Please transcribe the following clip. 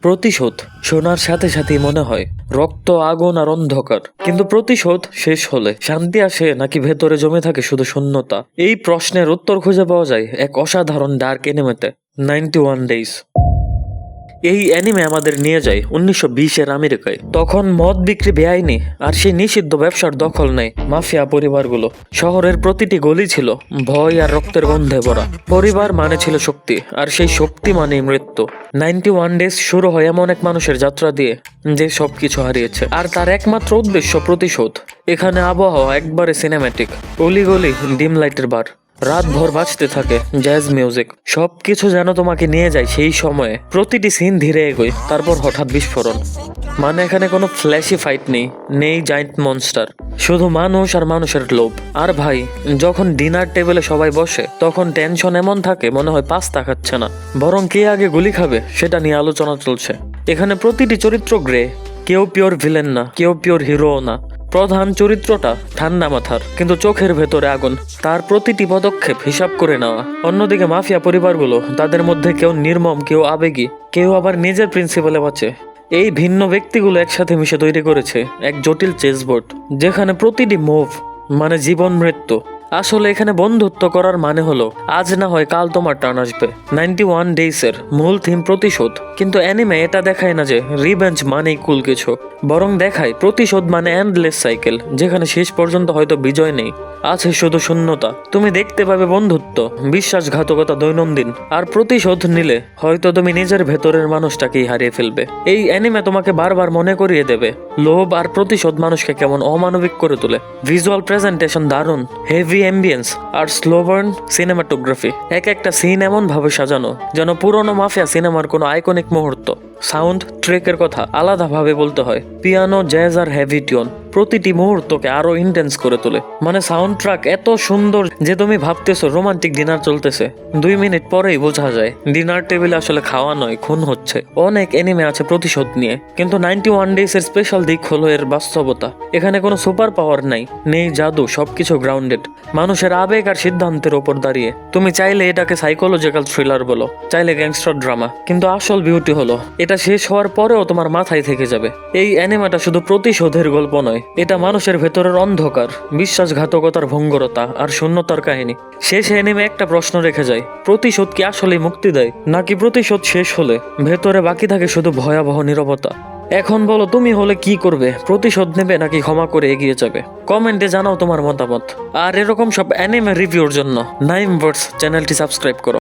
প্রতিশোধ শোনার সাথে সাথেই মনে হয় রক্ত, আগুন আর অন্ধকার। কিন্তু প্রতিশোধ শেষ হলে শান্তি আসে নাকি ভেতরে জমে থাকে শুধু শূন্যতা? এই প্রশ্নের উত্তর খুঁজে পাওয়া যায় এক অসাধারণ ডার্ক অ্যানিমেতে, 91 ডেইজ। এই অ্যানিমে আমাদের নিয়ে যায় 1920-এর আমেরিকায়। তখন মদ বিক্রি বেআইনি, আর সেই নিষিদ্ধ ব্যবসার দখল নেয় মাফিয়া পরিবারগুলো। শহরের প্রতিটি গলি ছিল ভয় আর রক্তের গন্ধে ভরা। পরিবার মানে ছিল শক্তি, আর সেই শক্তি মানেই মৃত্যু। 91 ডেজ শুরু হয় এমন এক মানুষের যাত্রা দিয়ে যে সবকিছু হারিয়েছে, আর তার একমাত্র উদ্দেশ্য প্রতিশোধ। এখানে আবহাওয়া একবারে সিনেম্যাটিক, অলিগলি ডিম লাইটের বার, রাতভর বাজতে থাকে জ্যাজ মিউজিক। সবকিছু যেন তোমাকে নিয়ে যায় সেই সময়ে। প্রতিটি সিন ধীরে এগোয়, তারপর হঠাৎ বিস্ফোরণ। মানে এখানে কোনো ফ্ল্যাশি ফাইট নেই, নেই জায়ান্ট মনস্টার, শুধু মানুষ আর মানুষের লোভ। আর ভাই, যখন ডিনার টেবিলে সবাই বসে তখন টেনশন এমন থাকে মনে হয় পাস্তা খাচ্ছে না, বরং কে আগে গুলি খাবে সেটা নিয়ে আলোচনা চলছে। এখানে প্রতিটি চরিত্র গ্রে, কেউ পিওর ভিলেন না, কেউ পিওর হিরোও না। প্রধান চরিত্রটা ঠান্ডা মাথার, কিন্তু চোখের ভেতরে আগুন, তার প্রতিটি পদক্ষেপ হিসাব করে নেওয়া। অন্যদিকে মাফিয়া পরিবারগুলো, তাদের মধ্যে কেউ নির্মম, কেউ আবেগী, কেউ আবার নিজের প্রিন্সিপালে বাঁচে। এই ভিন্ন ব্যক্তিগুলো একসাথে মিশে তৈরি করেছে এক জটিল চেসবোর্ড, যেখানে প্রতিটি মুভ মানে জীবন মৃত্যু। আসলে এখানে বন্ধুত্ব করার মানে হলো আজ না হয় কাল তোমার টার্ন আসবে। 91 ডেইসের মূল থিম প্রতিশোধ, কিন্তু অ্যানিমে এটা দেখায় না যে রিভেঞ্জ মানেই কুল কিছু, বরং দেখায় প্রতিশোধ মানে এন্ডলেস সাইকেল, যেখানে শেষ পর্যন্ত হয়তো বিজয় নেই, আছে শুধু শূন্যতা। তুমি দেখতে পাবে বন্ধুত্ব, বিশ্বাসঘাতকতা দৈনন্দিন, আর প্রতিশোধ নিলে হয়তো তুমি নিজের ভেতরের মানুষটাকেই হারিয়ে ফেলবে। এই অ্যানিমে তোমাকে বারবার মনে করিয়ে দেবে লোভ আর প্রতিশোধ মানুষকে কেমন অমানবিক করে তোলে। ভিজুয়াল প্রেজেন্টেশন দারুণ, হেভি অ্যাম্বিয়েন্স আর স্লোবার্ন সিনেমাটোগ্রাফি। এক একটা সিন এমন ভাবে সাজানো যেন পুরনো মাফিয়া সিনেমার কোনো আইকনিক মুহূর্ত। সাউন্ড ট্রেকের কথা আলাদাভাবে বলতে হয়, পিয়ানো, জ্যাজ আর হেভি টিউন প্রতিটি মুহূর্তকে আরো ইন্টেন্স করে তোলে। মানে সাউন্ড ট্র্যাক এত সুন্দর যে তুমি ভাবতেছো রোমান্টিক ডিনার চলতেছে, 2 মিনিট পরেই বোঝা যায় ডিনার টেবিলে আসলে খাওয়া নয়, খুন হচ্ছে। অনেক এনিমে আছে প্রতিশোধ নিয়ে, কিন্তু 91 ডেজ এর স্পেশাল দিক হলো এর বাস্তবতা। এখানে কোনো সুপার পাওয়ার নাই, নেই জাদু, সবকিছু গ্রাউন্ডেড মানুষের আবেগ আর সিদ্ধান্তের ওপর দাঁড়িয়ে। তুমি চাইলে এটাকে সাইকোলজিক্যাল থ্রিলার বলো, চাইলে গ্যাংস্টার ড্রামা, কিন্তু আসল বিউটি হলো এটা শেষ হওয়ার পরেও তোমার মাথায় থেকে যাবে। এই অ্যানিমেটা শুধু প্রতিশোধের গল্প নয়, এটা মানুষের ভেতরের অন্ধকার, বিশ্বাসঘাতকতার ভঙ্গুরতা আর শূন্যতার কাহিনী। শেষে অ্যানিমে একটা প্রশ্ন রেখে যায়, প্রতিশোধ কি আসলেই মুক্তি দেয়, নাকি প্রতিশোধ শেষ হলে ভেতরে বাকি থাকে শুধু ভয়াবহ নীরবতা? এখন বলো, তুমি হলে কি করবে? প্রতিশোধ নেবে নাকি ক্ষমা করে এগিয়ে যাবে? কমেন্টে জানাও তোমার মতামত। আর এরকম সব অ্যানিমে রিভিউর জন্য নাইমভার্স চ্যানেলটি সাবস্ক্রাইব করো।